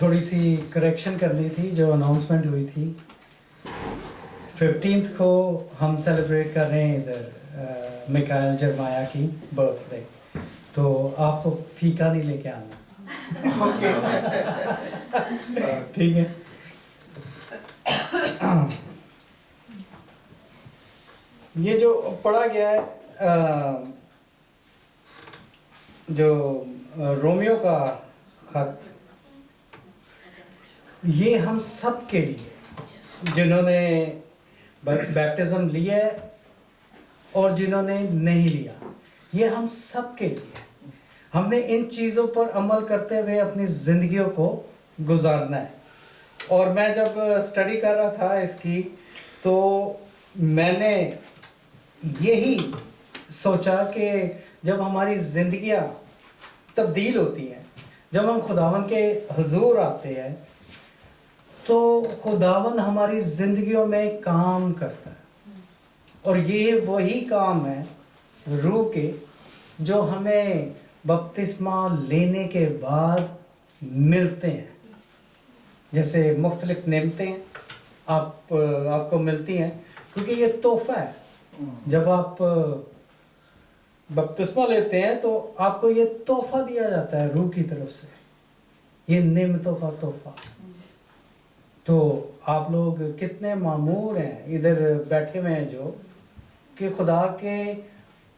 تھوڑی سی کریکشن کرنی تھی جو اناؤنسمنٹ ہوئی تھی. 15 کو ہم سیلیبریٹ کر رہے ہیں ادھر میکائل جرمایا کی برتھ ڈے, تو آپ کو فیکا نہیں لے کے آنا, ٹھیک ہے. یہ جو پڑھا گیا ہے جو رومیو کا خط, یہ ہم سب کے لیے جنہوں نے بیپٹزم لیا ہے اور جنہوں نے نہیں لیا, یہ ہم سب کے لیے. ہم نے ان چیزوں پر عمل کرتے ہوئے اپنی زندگیوں کو گزارنا ہے. اور میں جب اسٹڈی کر رہا تھا اس کی, تو میں نے یہی سوچا کہ جب ہماری زندگیاں تبدیل ہوتی ہیں, جب ہم خداوند کے حضور آتے ہیں, تو خداوند ہماری زندگیوں میں کام کرتا ہے. اور یہ وہی کام ہے روح کے جو ہمیں بپتسمہ لینے کے بعد ملتے ہیں. جیسے مختلف نعمتیں آپ کو ملتی ہیں, کیونکہ یہ تحفہ ہے. جب آپ بپتسمہ لیتے ہیں تو آپ کو یہ تحفہ دیا جاتا ہے روح کی طرف سے, یہ نعمتوں کا تحفہ. تو آپ لوگ کتنے معمور ہیں ادھر بیٹھے ہوئے ہیں جو کہ خدا کے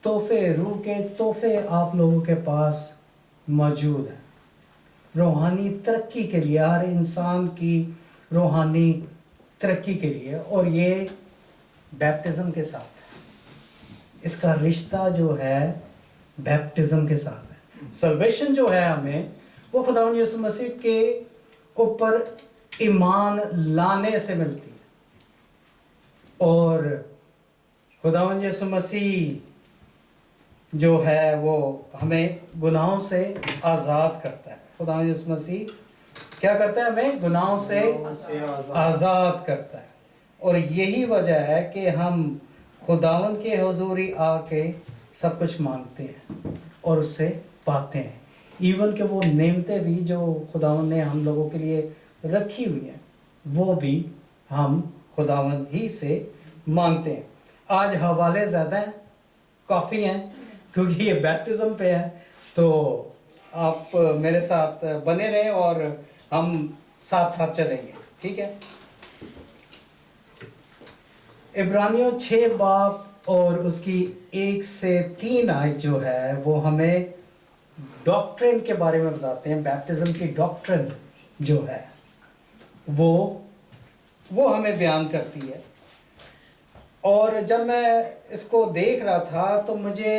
تحفے, روح کے تحفے آپ لوگوں کے پاس موجود ہیں روحانی ترقی کے لیے, ہر انسان کی روحانی ترقی کے لیے. اور یہ بیپٹزم کے ساتھ ہے, اس کا رشتہ جو ہے بیپٹزم کے ساتھ ہے. سلویشن جو ہے ہمیں وہ خداوند یسوع مسیح کے اوپر ایمان لانے سے ملتی ہے, اور خداوند یسوع مسیح جو ہے وہ ہمیں گناہوں سے آزاد کرتا ہے. خداوند یسوع مسیح کیا کرتا ہے؟ ہمیں گناہوں سے آزاد کرتا ہے. اور یہی وجہ ہے کہ ہم خداوند کے حضوری آ کے سب کچھ مانگتے ہیں اور اس سے پاتے ہیں. ایون کہ وہ نعمتیں بھی جو خداوند نے ہم لوگوں کے لیے رکھی ہوئی ہیں, وہ بھی ہم خداوند ہی سے مانگتے ہیں. آج حوالے زیادہ ہیں, کافی ہیں, کیونکہ یہ بیپٹزم پہ ہے. تو آپ میرے ساتھ بنے رہیں اور ہم ساتھ ساتھ چلیں گے, ٹھیک ہے. عبرانیوں 6 باب اور اس کی 1 سے 3 آیت جو ہے وہ ہمیں ڈاکٹرن کے بارے میں بتاتے ہیں. بیپٹزم کی ڈاکٹرن جو ہے وہ ہمیں بیان کرتی ہے. اور جب میں اس کو دیکھ رہا تھا تو مجھے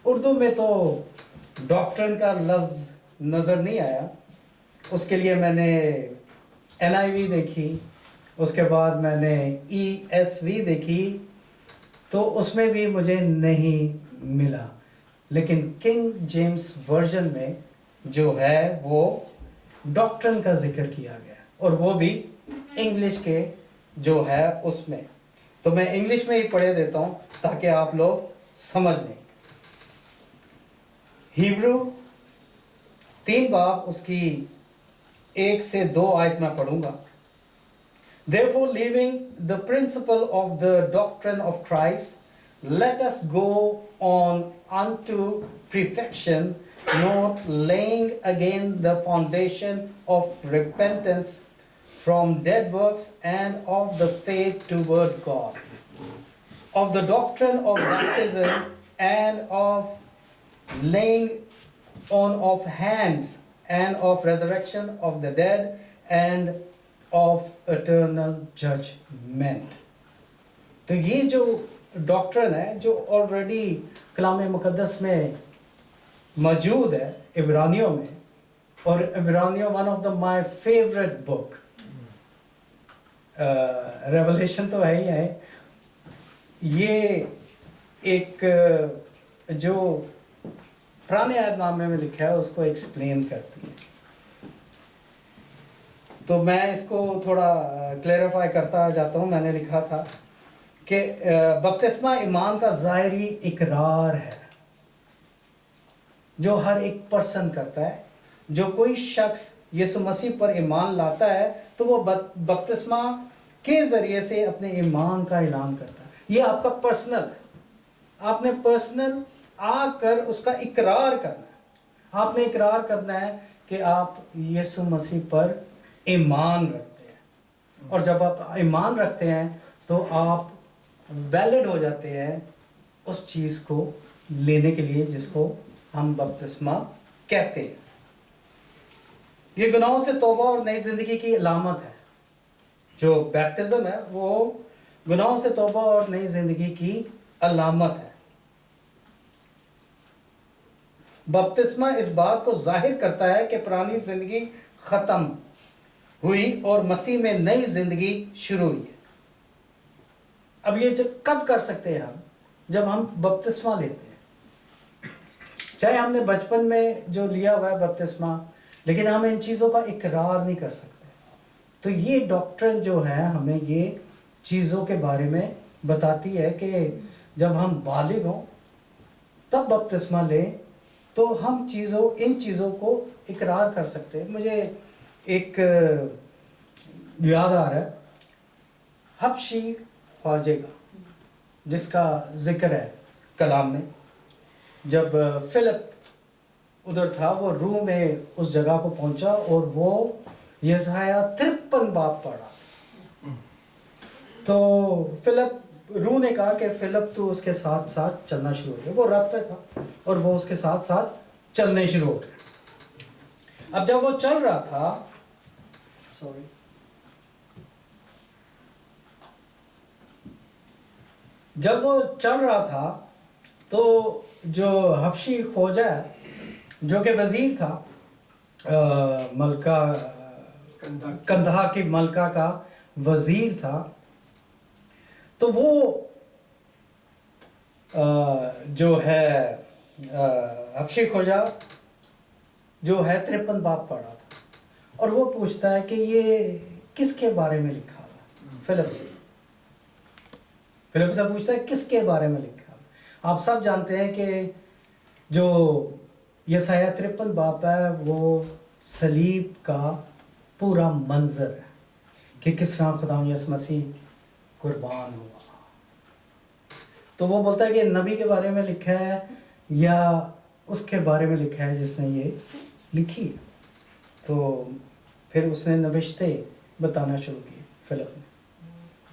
اردو میں تو ڈاکٹرن کا لفظ نظر نہیں آیا. اس کے لیے میں نے NIV دیکھی, اس کے بعد میں نے ESV دیکھی, تو اس میں بھی مجھے نہیں ملا. لیکن کنگ جیمز ورژن میں جو ہے وہ ڈاکٹرن کا ذکر کیا گیا, اور وہ بھی انگلش کے جو ہے اس میں. تو میں انگلش میں ہی پڑھے دیتا ہوں تاکہ آپ لوگ سمجھ لیں. ہیبرو 3 باب اس کی 1 سے 2 آیت میں پڑھوں گا. Therefore, leaving the principle of the doctrine of Christ, let us go on unto perfection, not laying again the foundation of repentance from dead works and of the faith toward God, of the doctrine of baptism and of laying on of hands and of resurrection of the dead and of eternal judgment. تو یہ جو ڈاکٹرن ہے جو already کلام مقدس میں موجود ہے عبرانیوں میں, اور عبرانیوں one of the my favourite book, revelation تو ہے ہی ہے. یہ ایک جو پرانے عہد نامے میں لکھا ہے اس کو ایکسپلین کرتی ہے. تو میں اس کو تھوڑا کلیریفائی کرتا جاتا ہوں. میں نے لکھا تھا کہ بپتسمہ ایمان کا ظاہری اقرار ہے جو ہر ایک پرسن کرتا ہے. جو کوئی شخص यीशु मसीह पर ईमान लाता है तो वो बपतिस्मा के ज़रिए से अपने ईमान का ऐलान करता है। ये आपका पर्सनल है, आपने पर्सनल आकर उसका इकरार करना है। आपने इकरार करना है कि आप यीशु मसीह पर ईमान रखते हैं, और जब आप ईमान रखते हैं तो आप वैलिड हो जाते हैं उस चीज़ को लेने के लिए जिसको हम बपतिस्मा कहते हैं। ये गुनाहों से तौबा और नई जिंदगी की अलामत है। जो बैप्टिज्म है वो गुनाहों से तौबा और नई जिंदगी की अलामत है। बपतिस्मा इस बात को जाहिर करता है कि पुरानी जिंदगी खत्म हुई और मसीह में नई जिंदगी शुरू हुई है। अब ये कब कर सकते हैं हम? जब हम बपतिस्मा लेते हैं, चाहे हमने बचपन में जो लिया हुआ है बपतिस्मा, लेकिन हम इन चीज़ों का इकरार नहीं कर सकते। तो ये डॉक्ट्रिन जो है हमें ये चीज़ों के बारे में बताती है कि जब हम बालिग हों तब बपतिस्मा लें तो हम इन चीज़ों को इकरार कर सकते हैं। मुझे एक याद आ रहा है, हबशी ख्वाजे का, जिसका जिक्र है कलाम में। जब फिलिप उधर था, वो रूम में उस जगह को पहुंचा और वो यशाया 53 बाब पढ़ा। तो फिलिप रू ने कहा कि फिलिप तो उसके साथ साथ चलना शुरू हो गया। वो रथ पे था और वो उसके साथ साथ चलने शुरू हो गए। अब जब वो चल रहा था, जब वो चल रहा था तो जो हबशी खोजा जो कि वजीर था मलका कंधा की मलका का वजीर था, तो वो जो है हबशी खोजा जो है 53 बाब पढ़ा था, और वो पूछता है कि ये किसके बारे में लिखा हुआ? फिलिप से पूछता है किसके बारे में लिखा हुआ? आप सब जानते हैं कि जो यशाया 53 बाब है वो सलीब का पूरा मंजर है कि किस तरह खुदा यीशु मसीह कुर्बान हुआ। तो वो बोलता है कि नबी के बारे में लिखा है या उसके बारे में लिखा है जिसने ये लिखी है। तो फिर उसने नविश्ते बताना शुरू की फिलिप ने,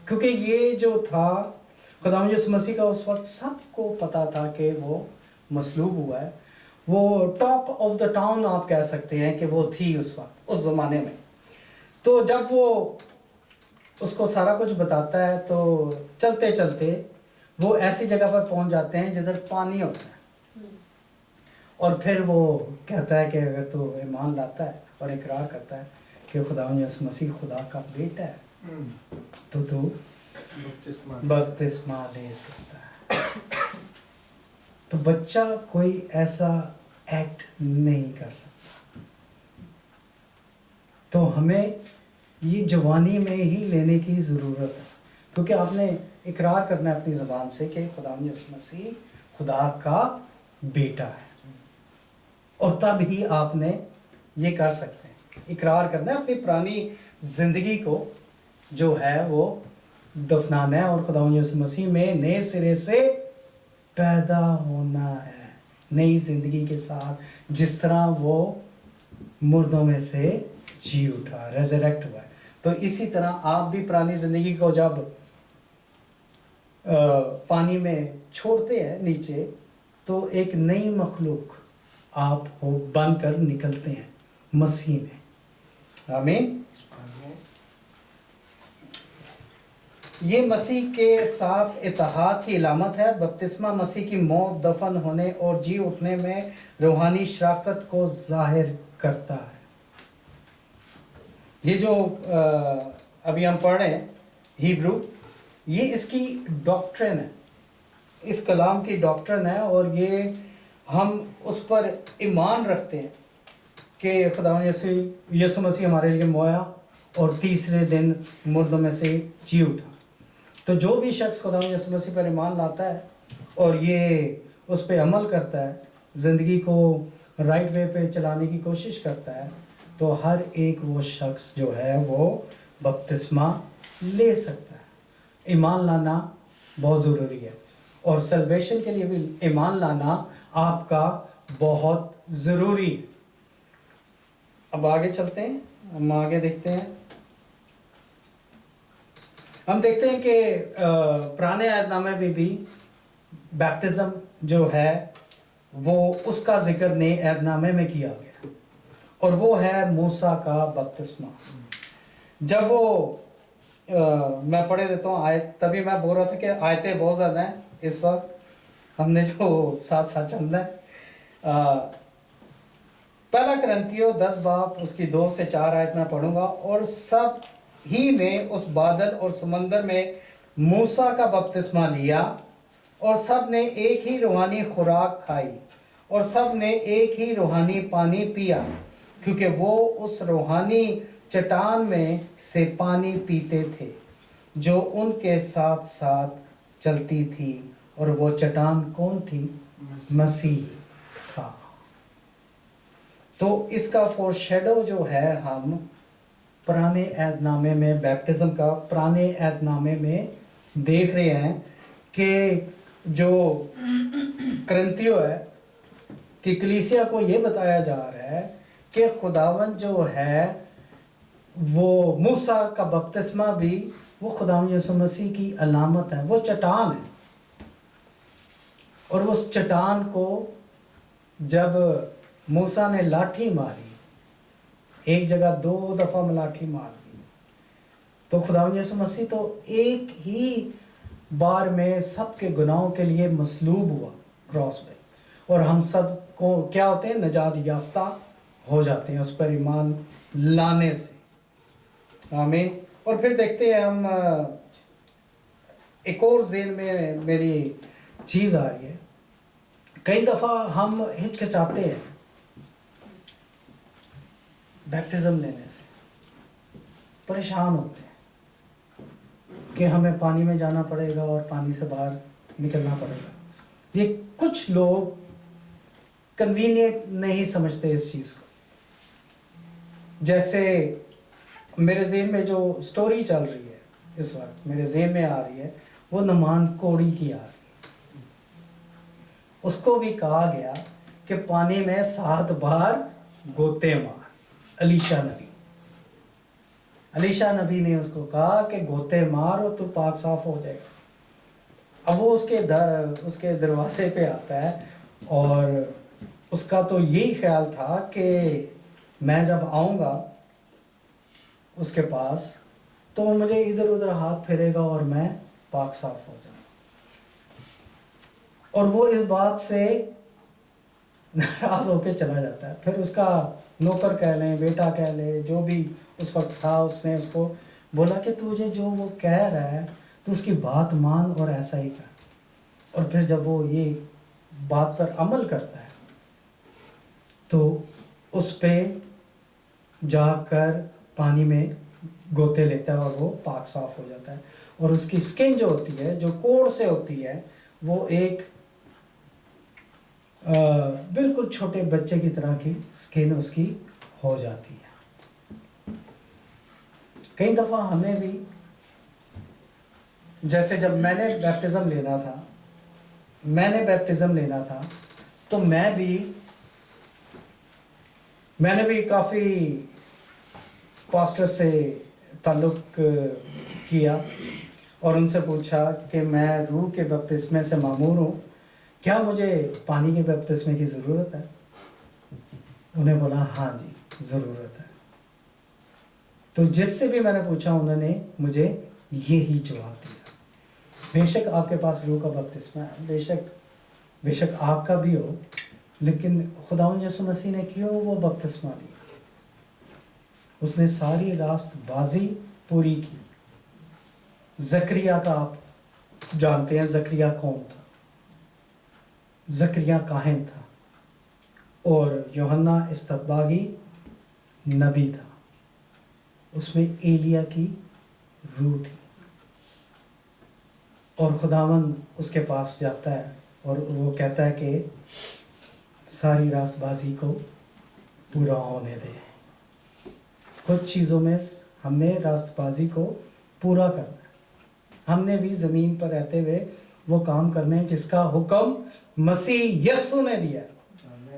क्योंकि ये जो था खुदा यीशु मसीह का उस वक्त सबको पता था कि वो मसलूब हुआ है। वो टॉक ऑफ द टाउन आप कह सकते हैं कि वो थी उस वक्त, उस ज़माने में। तो जब वो उसको सारा कुछ बताता है तो चलते चलते वो ऐसी जगह पर पहुंच जाते हैं जिधर पानी होता है, और फिर वो कहता है कि अगर तू ईमान लाता है और इकरार करता है कि खुदा यीशु मसीह खुदा का बेटा है तो तू बपतिस्मा ले सकता है। तो बच्चा कोई ऐसा एक्ट नहीं कर सकता। तो हमें ये जवानी में ही लेने की ज़रूरत है, क्योंकि आपने इकरार करना है अपनी ज़बान से कि खुदा यीशु मसीह खुदा का बेटा है, और तब ही आपने ये कर सकते हैं। इकरार करना है, अपनी पुरानी ज़िंदगी को जो है वो दफनाना है और खुदा यीशु मसीह में नए सिरे से पैदा होना है, नई ज़िंदगी के साथ, जिस तरह वो मुर्दों में से जी उठा, रेजरेक्ट हुआ है। तो इसी तरह आप भी पुरानी ज़िंदगी को जब पानी में छोड़ते हैं नीचे, तो एक नई मखलूक आप हो बनकर निकलते हैं मसीह में। आमीन। ये मसीह के साथ इत्तेहाद की अलामत है। बपतिस्मा मसीह की मौत, दफन होने और जी उठने में रूहानी शराकत को जाहिर करता है। ये जो अभी हम पढ़ रहे हैं हिब्रू, ये इसकी डॉक्ट्रिन है, इस कलाम की डॉक्ट्रिन है, और ये हम उस पर ईमान रखते हैं कि खुदा यीशु मसीह हमारे लिए मोया और तीसरे दिन मुर्दों में से जी उठा। तो जो भी शख्स खुदा यीशु मसीह पर ईमान लाता है और ये उस पर अमल करता है, ज़िंदगी को राइट वे पे चलाने की कोशिश करता है, تو ہر ایک وہ شخص جو ہے وہ بپتسمہ لے سکتا ہے. ایمان لانا بہت ضروری ہے، اور سلویشن کے لیے بھی ایمان لانا آپ کا بہت ضروری ہے. اب آگے چلتے ہیں، ہم آگے دیکھتے ہیں. ہم دیکھتے ہیں کہ پرانے عہد نامے میں بھی بیپٹزم جو ہے وہ اس کا ذکر نئے عہد نامے میں کیا گیا، اور وہ ہے موسیٰ کا بپتسمہ. جب وہ میں پڑھے دیتا ہوں آیت، تبھی میں بول رہا تھا کہ آیتیں بہت زیادہ ہیں اس وقت، ہم نے جو ساتھ ساتھ چلنا ہے. پہلا کرنتھیوں 10 باب اس کی 2 سے 4 آیت میں پڑھوں گا. اور سب ہی نے اس بادل اور سمندر میں موسیٰ کا بپتسمہ لیا، اور سب نے ایک ہی روحانی خوراک کھائی، اور سب نے ایک ہی روحانی پانی پیا، کیونکہ وہ اس روحانی چٹان میں سے پانی پیتے تھے جو ان کے ساتھ ساتھ چلتی تھی، اور وہ چٹان کون تھی؟ مسیح تھا. تو اس کا فور شیڈو جو ہے ہم پرانے عہد نامے میں بیپٹزم کا پرانے عہد نامے میں دیکھ رہے ہیں کہ جو کرنتھیوں ہے کہ کلیسیا کو یہ بتایا جا رہا ہے کہ خداوند جو ہے وہ موسیٰ کا بپتسمہ بھی وہ خداوند یسوع مسیح کی علامت ہے، وہ چٹان ہے. اور اس چٹان کو جب موسیٰ نے لاٹھی ماری، ایک جگہ 2 دفعہ لاٹھی مار دی، تو خداوند یسوع مسیح تو ایک ہی بار میں سب کے گناہوں کے لیے مصلوب ہوا کراس پہ، اور ہم سب کو کیا ہوتے ہیں؟ نجات یافتہ ہو جاتے ہیں اس پر ایمان لانے سے. آمین. اور پھر دیکھتے ہیں ہم ایک اور ذہن میں میری چیز آ رہی ہے. کئی دفعہ ہم ہچکچاتے ہیں بیپٹزم لینے سے، پریشان ہوتے ہیں کہ ہمیں پانی میں جانا پڑے گا اور پانی سے باہر نکلنا پڑے گا. یہ کچھ لوگ کنوینئنٹ نہیں سمجھتے اس چیز کو. جیسے میرے ذہن میں جو سٹوری چل رہی ہے اس وقت میرے ذہن میں آ رہی ہے، وہ نعمان کوڑی کی آ رہی ہے. اس کو بھی کہا گیا کہ پانی میں 7 بار گوتے مار. علیشا نبی نے اس کو کہا کہ گوتے مار اور تو پاک صاف ہو جائے گا. اب وہ اس کے دروازے پہ آتا ہے، اور اس کا تو یہی خیال تھا کہ میں جب آؤں گا اس کے پاس تو وہ مجھے ادھر ادھر ہاتھ پھیرے گا اور میں پاک صاف ہو جاؤں. اور وہ اس بات سے ناراض ہو کے چلا جاتا ہے. پھر اس کا نوکر کہہ لیں، بیٹا کہہ لیں، جو بھی اس وقت تھا، اس نے اس کو بولا کہ تجھے جو وہ کہہ رہا ہے تو اس کی بات مان اور ایسا ہی کر. اور پھر جب وہ یہ بات پر عمل کرتا ہے تو اس پہ جا کر پانی میں گوتے لیتا ہے اور وہ پاک صاف ہو جاتا ہے. اور اس کی سکن جو ہوتی ہے، جو کوڑ سے ہوتی ہے، وہ ایک بالکل چھوٹے بچے کی طرح کی سکن اس کی ہو جاتی ہے. کئی دفعہ ہمیں بھی، جیسے جب میں نے بیپٹزم لینا تھا تو میں نے بھی کافی پاسٹر سے تعلق کیا اور ان سے پوچھا کہ میں روح کے بپتسمے سے معمور ہوں، کیا مجھے پانی کے بپتسمے کی ضرورت ہے؟ انہیں بولا ہاں جی ضرورت ہے. تو جس سے بھی میں نے پوچھا انہوں نے مجھے یہی جواب دیا. بے شک آپ کے پاس روح کا بپتسمہ ہے، بے شک آپ کا بھی ہو، لیکن خداوند یسوع مسیح نے کیوں وہ بپتسمہ لیا؟ اس نے ساری راست بازی پوری کی. زکریا کا آپ جانتے ہیں زکریا کون تھا؟ زکریا کاہن تھا، اور یوحنا استباغی نبی تھا. اس میں ایلیا کی روح تھی، اور خداوند اس کے پاس جاتا ہے اور وہ کہتا ہے کہ ساری راست بازی کو پورا ہونے دے. कुछ चीज़ों में हमने रास्तबाजी को पूरा करना है। हमने भी ज़मीन पर रहते हुए वो काम करने हैं जिसका हुक्म मसीह यीशु ने दिया है।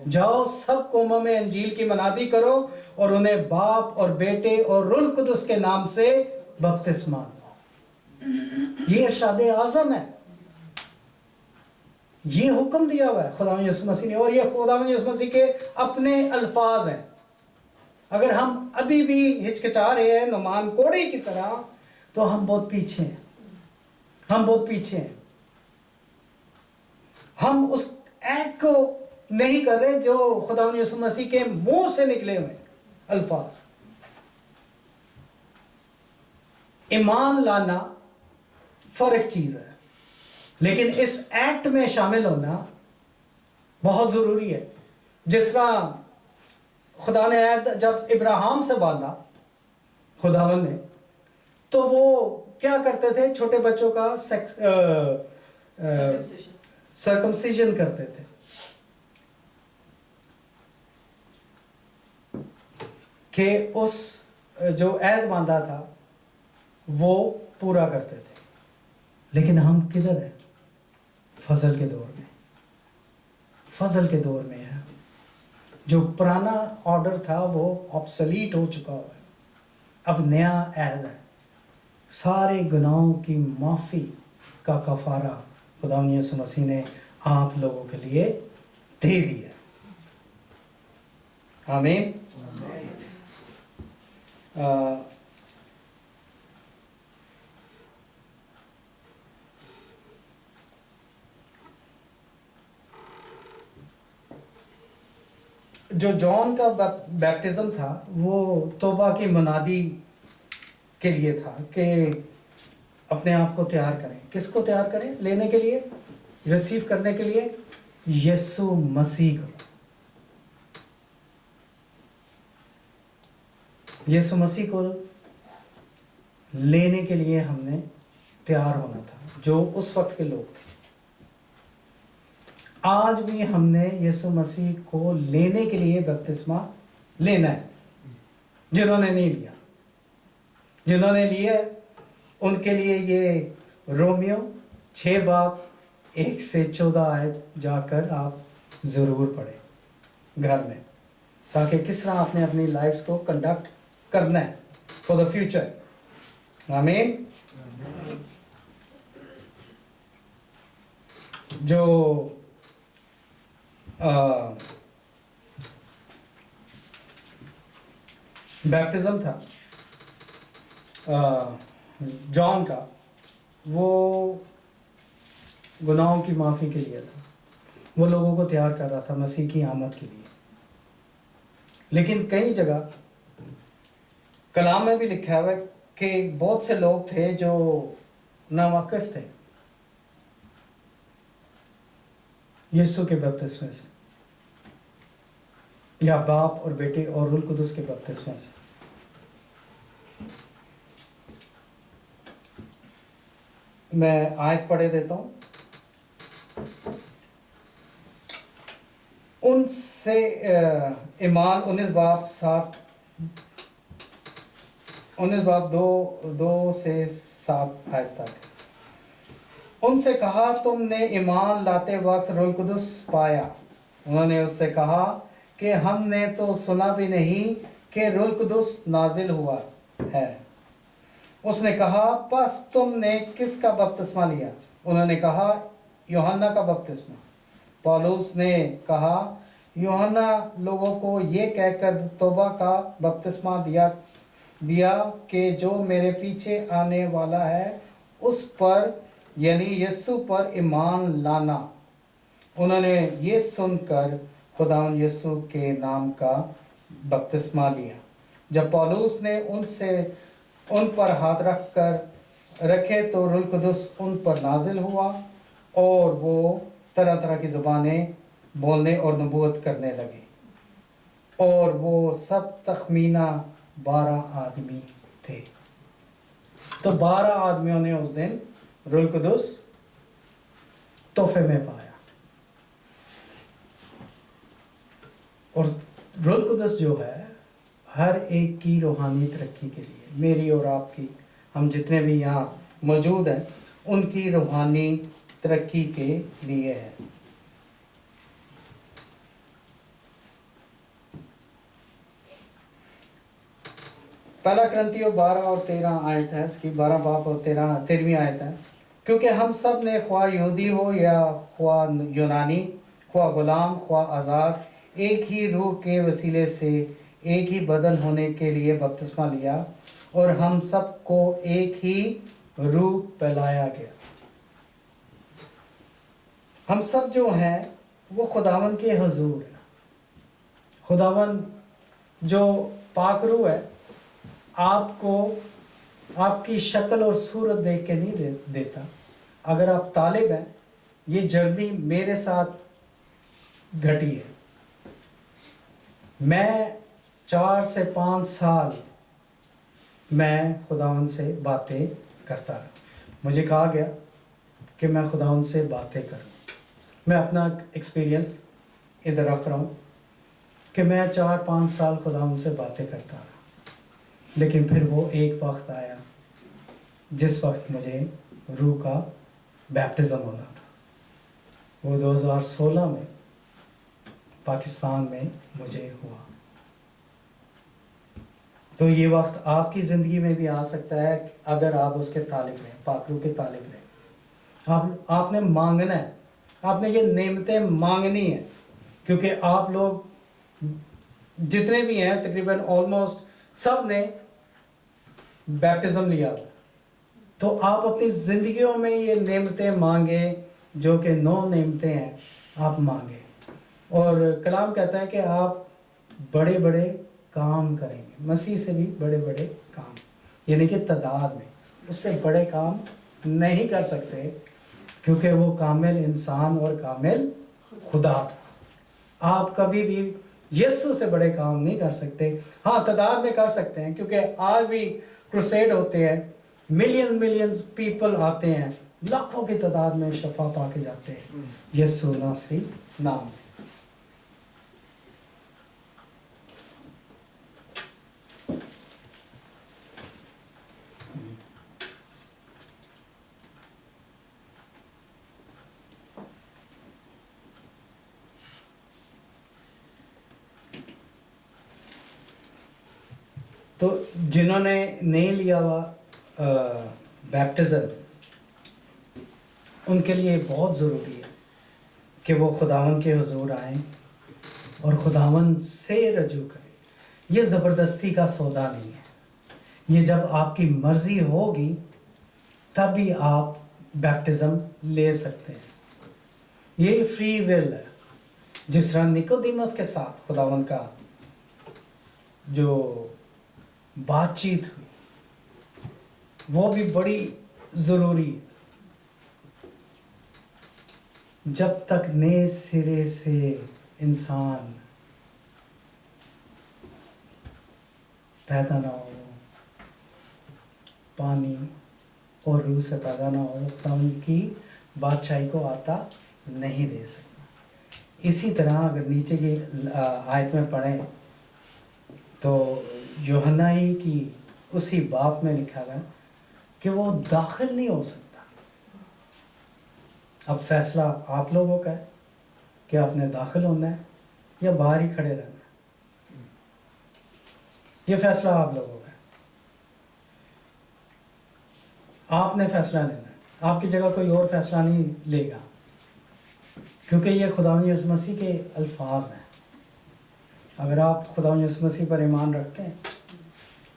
जाओ सब कौमों में अंजील की मनादी करो और उन्हें बाप और बेटे और रूह कुदस के नाम से बपतिस्मा दो। ये इरशाद आज़म है, ये हुक्म दिया हुआ है खुदा यीशु मसीह ने, और ये खुदा यीशु मसीह के अपने अल्फाज हैं। अगर हम अभी भी हिचकिचा रहे हैं नुमान कोड़े की तरह, तो हम बहुत पीछे हैं, हम बहुत पीछे हैं। हम उस एक्ट को नहीं कर रहे जो खुदा यीशु मसीह के मुंह से निकले हुए अल्फाज। ईमान लाना फर्क चीज है, लेकिन इस एक्ट में शामिल होना बहुत जरूरी है। जिस तरह खुदा ने जब इब्राहिम से बांधा खुदावन ने, तो वो क्या करते थे, छोटे बच्चों का सर्कमसिजन करते थे। कि उस जो ऐद बांधा था वो पूरा करते थे। लेकिन हम किधर हैं? फजल के दौर में, फजल के दौर में है। जो पुराना ऑर्डर था वो ऑब्सलीट हो चुका हुआ है, अब नया ऐद है। सारे गुनाहों की माफ़ी का कफारा खुदा यीशु मसीह ने आप लोगों के लिए दे दिया। आमीन। जो जॉन का बैप्टिज्म था वो तौबा की मुनादी के लिए था कि अपने आप को तैयार करें। किसको तैयार करें? लेने के लिए, रिसीव करने के लिए यीशु मसीह को। यीशु मसीह को लेने के लिए हमने तैयार होना था, जो उस वक्त के लोग थे। आज भी हमने यीशु मसीह को लेने के लिए बपतिस्मा लेना है। जिन्होंने नहीं लिया, जिन्होंने लिया उनके लिए ये रोमियो 6 बाब 1 से 14 आयत जाकर आप ज़रूर पढ़ें घर में, ताकि किस तरह आपने अपनी लाइफ्स को कंडक्ट करना है फॉर द फ्यूचर। आमीन। जो बैप्टिज्म था जॉन का, वो गुनाहों की माफ़ी के लिए था। वो लोगों को तैयार कर रहा था मसीह की आमद के लिए। लेकिन कई जगह कलाम में भी लिखा हुआ है कि बहुत से लोग थे जो नावाकिफ थे यीशु के बपतिस्मे से, या बाप और बेटे और रूह कुदस के बपतिस्मे से। मैं आयत पढ़े देता हूं। उनसे ईमान 19 बाब 2 से 7 आयत तक। उनसे कहा, तुमने ईमान लाते वक्त रूह कुदस पाया? उन्होंने उससे कहा कि हमने तो सुना भी नहीं कि रूह कुदस नाजिल हुआ है। उसने कहा, बस तुमने किसका बपतिस्मा लिया? उन्होंने कहा, यूहन्ना का बपतिस्मा। पौलुस ने कहा, यूहन्ना लोगों को ये कहकर तौबा का बपतिस्मा दिया कि जो मेरे पीछे आने वाला है उस पर, यानी यीशु पर ईमान लाना। उन्होंने ये सुनकर खुदावंद यीशु के नाम का बपतिस्मा लिया। जब पौलुस ने उन पर हाथ रखे तो रूह कुदस उन पर नाजिल हुआ और वो तरह तरह की ज़बानें बोलने और नबूवत करने लगे। और वो सब तखमीना 12 आदमी थे। तो 12 आदमियों ने उस दिन रूह कुदस तोहफे में पाया। और रूह कुदस जो है हर एक की रूहानी तरक्की के लिए, मेरी और आपकी, हम जितने भी यहाँ मौजूद हैं उनकी रूहानी तरक्की के लिए है। पहला करंथियों 12 और 13 आयत है, इसकी 12 बाब और 13वीं आयत है। क्योंकि हम सब ने ख्वा यहूदी हो या ख्वा यूनानी, ख्वा गुलाम ख्वा आज़ाद, एक ही रूह के वसीले से एक ही बदन होने के लिए बपतिस्मा लिया और हम सबको एक ही रूह पिलाया गया। हम सब जो हैं वो खुदावन के हुजूर है। खुदावन जो पाक रूह है आपको आपकी शक्ल और सूरत देख के नहीं देता। अगर आप तालिब हैं, ये जर्नी मेरे साथ घटी है। मैं 4 से 5 साल मैं खुदावन से बातें करता रहा। मुझे कहा गया कि मैं खुदावन से बातें करूं। मैं अपना एक्सपीरियंस इधर रख रहा हूँ कि मैं 4-5 साल खुदावन से बातें करता रहा, लेकिन फिर वो एक वक्त आया जिस वक्त मुझे रूह का बैप्टिज़म होना था। वो 2016 में पाकिस्तान में मुझे हुआ। तो ये वक्त आपकी ज़िंदगी में भी आ सकता है अगर आप उसके तालिब रहें, पाक रूह के तालिब रहें। आपने मांगना है, आपने ये नेमतें मांगनी है, क्योंकि आप लोग जितने भी हैं तकरीबन ऑलमोस्ट सब ने बैप्टिज्म लिया। तो आप अपनी ज़िंदगियों में ये नेमतें मांगे, जो कि 9 नेमतें हैं, आप मांगे। और कलाम कहता है कि आप बड़े बड़े काम करेंगे, मसीह से भी बड़े बड़े काम, यानी कि तादाद में उससे बड़े काम नहीं कर सकते, क्योंकि वो कामिल इंसान और कामिल खुदा था। आप कभी भी यीशु से बड़े काम नहीं कर सकते। हाँ, तादाद में कर सकते हैं, क्योंकि आज भी क्रूसेड होते हैं, मिलियंस पीपल आते हैं, लाखों की तादाद में शफा पा के जाते हैं यीशु नासरी नाम में। तो जिन्होंने नहीं लिया हुआ बैप्टिज्म, उनके लिए बहुत ज़रूरी है कि वो खुदावन के हुजूर आएं और खुदावन से रजू करें। ये ज़बरदस्ती का सौदा नहीं है। ये जब आपकी मर्ज़ी होगी तभी आप बैप्टिज्म ले सकते हैं। ये फ्री विल है। जिस तरह निकोदेमस के साथ खुदावन का जो बातचीत हुई, वो भी बड़ी ज़रूरी है। जब तक नए सिरे से इंसान पैदा ना हो, पानी और रूह से पैदा ना हो, तो उनकी बादशाही को आता नहीं दे सकता। इसी तरह अगर नीचे की आयत में पढ़ें तो यूहन्नाई की उसी बाप में लिखा गया कि वो दाखिल नहीं हो सकता। अब फैसला आप लोगों का है कि आपने दाखिल होना है या बाहर ही खड़े रहना है। ये फैसला आप लोगों का है। आपने फैसला लेना है, आपकी जगह कोई और फैसला नहीं लेगा, क्योंकि ये खुदा यीशु मसीह के अल्फाज हैं। अगर आप खुदा यीशु मसीह पर ईमान रखते हैं,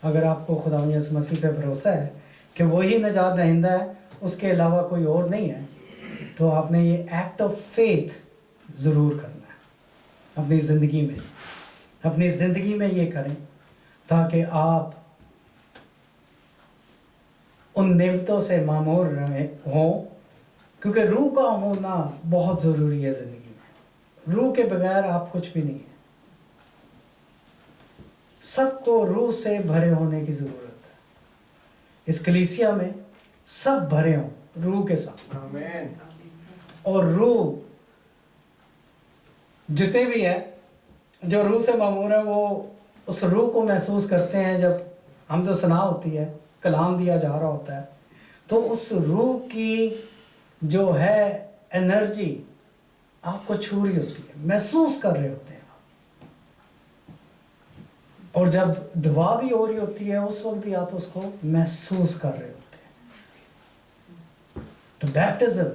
अगर आपको खुदा यीशु मसीह पर भरोसा है कि वही नजात दहिंदा है, उसके अलावा कोई और नहीं है, तो आपने ये एक्ट ऑफ फेथ ज़रूर करना है अपनी ज़िंदगी में। अपनी ज़िंदगी में ये करें ताकि आप उन नेमतों से मामूर हों, क्योंकि रूह का होना बहुत ज़रूरी है ज़िंदगी में। रूह के बगैर आप कुछ भी नहीं है। सबको रूह से भरे होने की ज़रूरत है। इस कलीसिया में सब भरे हों रूह के साथ। आमीन। और रूह जितने भी हैं जो रूह से मामूर है, वो उस रूह को महसूस करते हैं जब हम तो सुना होती है, कलाम दिया जा रहा होता है, तो उस रूह की जो है एनर्जी आपको छू रही होती है, महसूस कर रहे होते हैं। और जब दुआ भी हो रही होती है उस वक्त भी आप उसको महसूस कर रहे होते हैं। तो बैप्टिज्म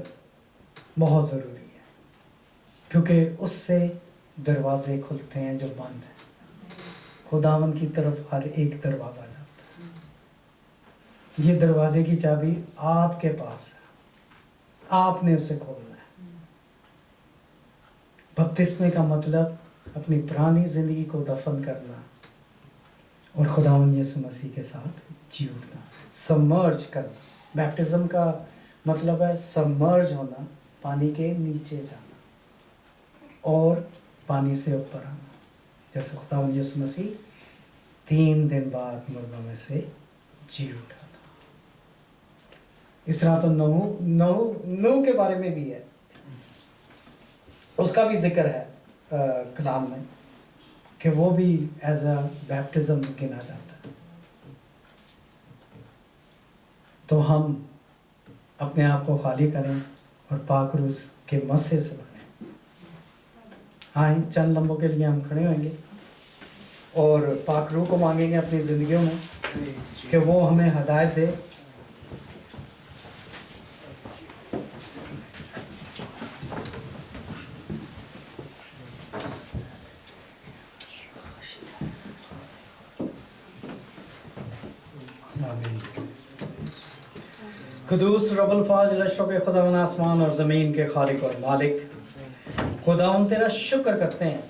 बहुत ज़रूरी है, क्योंकि उससे दरवाजे खुलते हैं जो बंद हैं। खुदावन की तरफ हर एक दरवाज़ा जाता है। ये दरवाजे की चाबी आपके पास है, आपने उसे खोलना है। बपतिस्मे का मतलब अपनी पुरानी ज़िंदगी को दफन करना और खुदावन यीशु मसीह के साथ जी उठना, सबमर्ज करना। बैप्टिज्म का मतलब है सबमर्ज होना, पानी के नीचे जाना और पानी से ऊपर आना। जैसे खुदावन यीशु मसीह 3 दिन बाद मुर्दों में से जी उठा था। इस तरह तो नूह के बारे में भी है, उसका भी जिक्र है कलाम में कि वो भी एज अ बैप्टिज्म गिना जाता है। तो हम अपने आप को खाली करें और पाक रूह के मस्से से बने। आए, चंद लम्हों के लिए हम खड़े होंगे और पाक रूह को मांगेंगे अपनी ज़िंदगियों में कि वो हमें हदायत दे। कुदूस रब्बुल फाज़िल अशरफ खुदावन आसमान और ज़मीन के खालिक और मालिक, खुदावन तेरा शुक्र करते हैं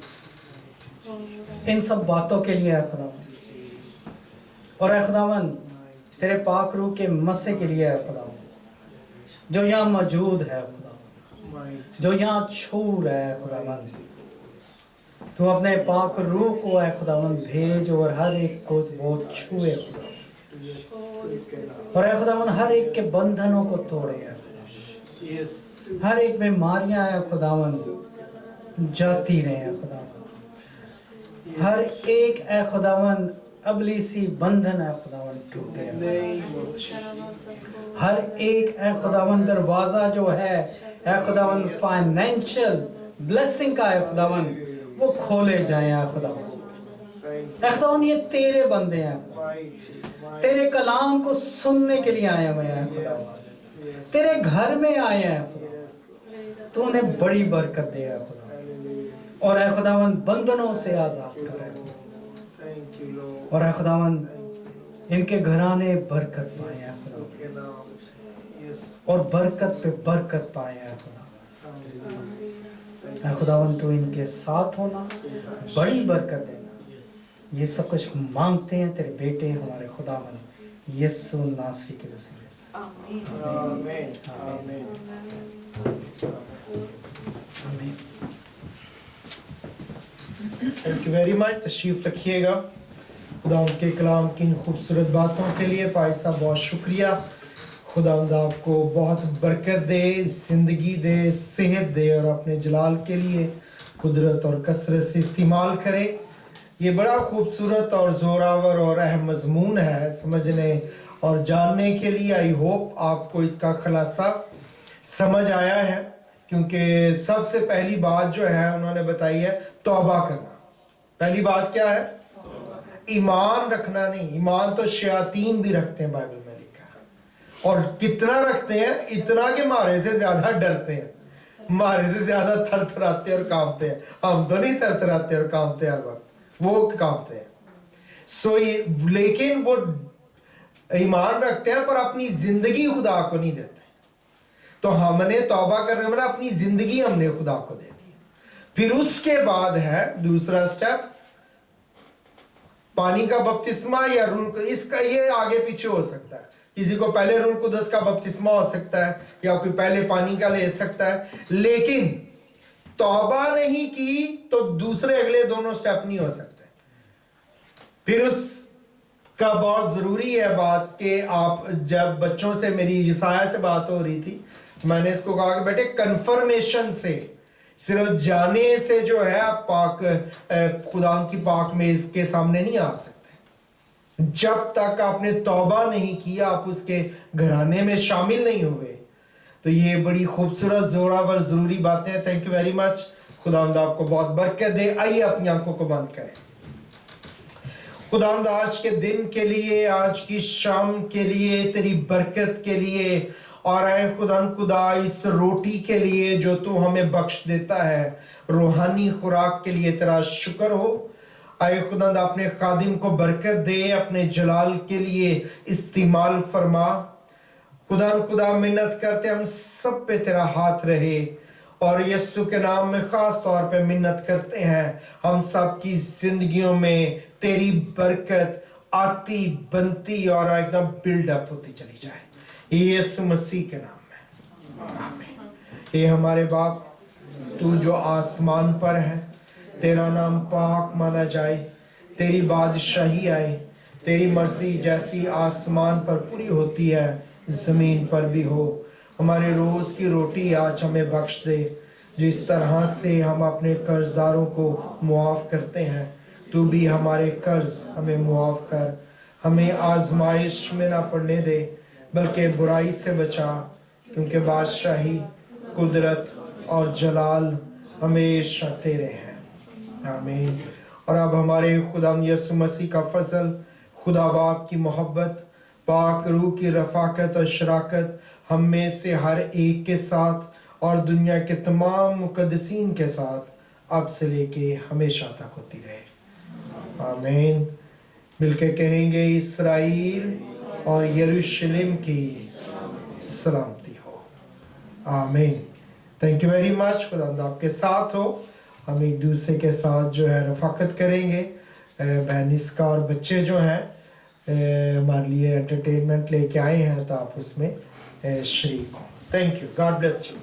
इन सब बातों के लिए है खुदावन, और है खुदावन तेरे पाक रूह के मस्से के लिए है खुदावन, जो यहाँ मौजूद है खुदावन, जो यहाँ छू रहा है खुदावन। तू अपने पाक रूह को है खुदावन भेज और हर एक को वो छुए खुदावन, और है खुदावन हर एक के बंधनों को तोड़े है, हर एक बीमारियां है खुदावन जाती रहे हैं खुदावन, हर एक है खुदावन अबलीसी बंधन है खुदावन टूटे हैं, हर एक है खुदावन दरवाजा जो है खुदावन फाइनेंशियल ब्लेसिंग का है खुदावन वो खोले जाए है खुदावन। ये तेरे बंदे हैं, तेरे कलाम को सुनने के लिए आए हुए हैं खुदावन, तेरे घर में आए हैं खुदावन, तो उन्हें बड़ी बरकत दे है खुदावन, और है खुदावन बंधनों से आजाद करे, और है खुदावन इनके घराने बरकत पाए हैं खुदावन, और बरकत पे बरकत पाए हैं खुदावन। खुदावन तो इनके साथ होना, बड़ी बरकत देना, ये सब कुछ मांगते हैं तेरे बेटे हमारे खुदावन यीशु नासरी के वसीले से। आमीन आमीन आमीन। Thank you very much. तशरीफ रखिएगा। खुदावंद के कलाम की इन खूबसूरत बातों के लिए भाई साहब बहुत शुक्रिया। खुदावंद आपको बहुत बरकत दे, ज़िंदगी दे, सेहत दे, और अपने जलाल के लिए कुदरत और कसरत से इस्तेमाल करे। ये बड़ा खूबसूरत और ज़ोरावर और अहम मज़मून है समझने और जानने के लिए। आई होप आपको इसका खुलासा समझ आया है, क्योंकि सबसे पहली बात जो है उन्होंने बताई है तौबा करना। पहली बात क्या है? ईमान रखना नहीं। ईमान तो शयातीन भी रखते हैं, बाइबल में लिखा है। और कितना रखते हैं? इतना कि मारे से ज़्यादा डरते हैं, मारे से ज़्यादा थरथराते और कांपते हैं। हम तो नहीं थरथराते और कांपते हर वक्त, वो कांपते हैं। लेकिन वो ईमान रखते हैं पर अपनी जिंदगी खुदा को नहीं देते। तो हमने तौबा करने मतलब अपनी जिंदगी हमने खुदा को देनी है। फिर उसके बाद है दूसरा स्टेप, पानी का बपतिस्मा या रूह। इसका ये आगे पीछे हो सकता है, किसी को पहले रूह कुदस का बपतिस्मा हो सकता है या कोई पहले पानी का ले सकता है। लेकिन तौबा नहीं की तो दूसरे अगले दोनों स्टेप नहीं हो सकते। फिर उसका बहुत जरूरी है बात कि आप, जब बच्चों से मेरी ईसाया से बात हो रही थी, मैंने इसको कहा कि बेटे कन्फर्मेशन से صرف جانے سے جو ہے آپ پاک خدا کی پاک میز کے سامنے نہیں آ سکتے. جب تک آپ نے توبہ نہیں کیا آپ اس کے گھرانے میں شامل نہیں ہوئے. تو یہ بڑی خوبصورت زوراور ضروری باتیں ہیں. Thank you very much. خداوند آپ کو بہت برکت دے. آئیے اپنی آنکھوں کو بند کریں. خداوند آج کے دن کے لیے, آج کی شام کے لیے, تیری برکت کے لیے, اور اے خدا اس روٹی کے لیے جو تو ہمیں بخش دیتا ہے, روحانی خوراک کے لیے تیرا شکر ہو. اے خداوند اپنے خادم کو برکت دے, اپنے جلال کے لیے استعمال فرما. خدا منت کرتے ہم سب پہ تیرا ہاتھ رہے, اور یسوع کے نام میں خاص طور پہ منت کرتے ہیں ہم سب کی زندگیوں میں تیری برکت آتی بنتی اور ایک دم بلڈ اپ ہوتی چلی جائے, یسوع مسیح کے نام میں آمین. اے ہمارے باپ, تو جو آسمان پر ہے, تیرا نام پاک مانا جائے, تیری بادشاہی آئے, تیری مرضی جیسی آسمان پر پوری ہوتی ہے زمین پر بھی ہو. ہمارے روز کی روٹی آج ہمیں بخش دے. جس طرح سے ہم اپنے قرض داروں کو معاف کرتے ہیں, تو بھی ہمارے قرض ہمیں معاف کر. ہمیں آزمائش میں نہ پڑنے دے, بلکہ برائی سے بچا, کیونکہ بادشاہی, قدرت اور جلال ہمیشہ تیرے ہیں. آمین. اور اب ہمارے خدا یسوع مسیح کا فضل, خدا باپ کی محبت, پاک روح کی رفاقت اور شراکت ہم میں سے ہر ایک کے ساتھ اور دنیا کے تمام مقدسین کے ساتھ اب سے لے کے ہمیشہ تک ہوتی رہے. آمین. مل کے کہیں گے, اسرائیل اور یروشلم کی سلامتی ہو. آمین. Thank you very much. خدا آپ کے ساتھ ہو. ہم ایک دوسرے کے ساتھ جو ہے رفاقت کریں گے. بہن اسکا اور بچے جو ہیں ہمارے لیے انٹرٹینمنٹ لے کے آئے ہیں, تو آپ اس میں شریک ہوں. Thank you. God bless you.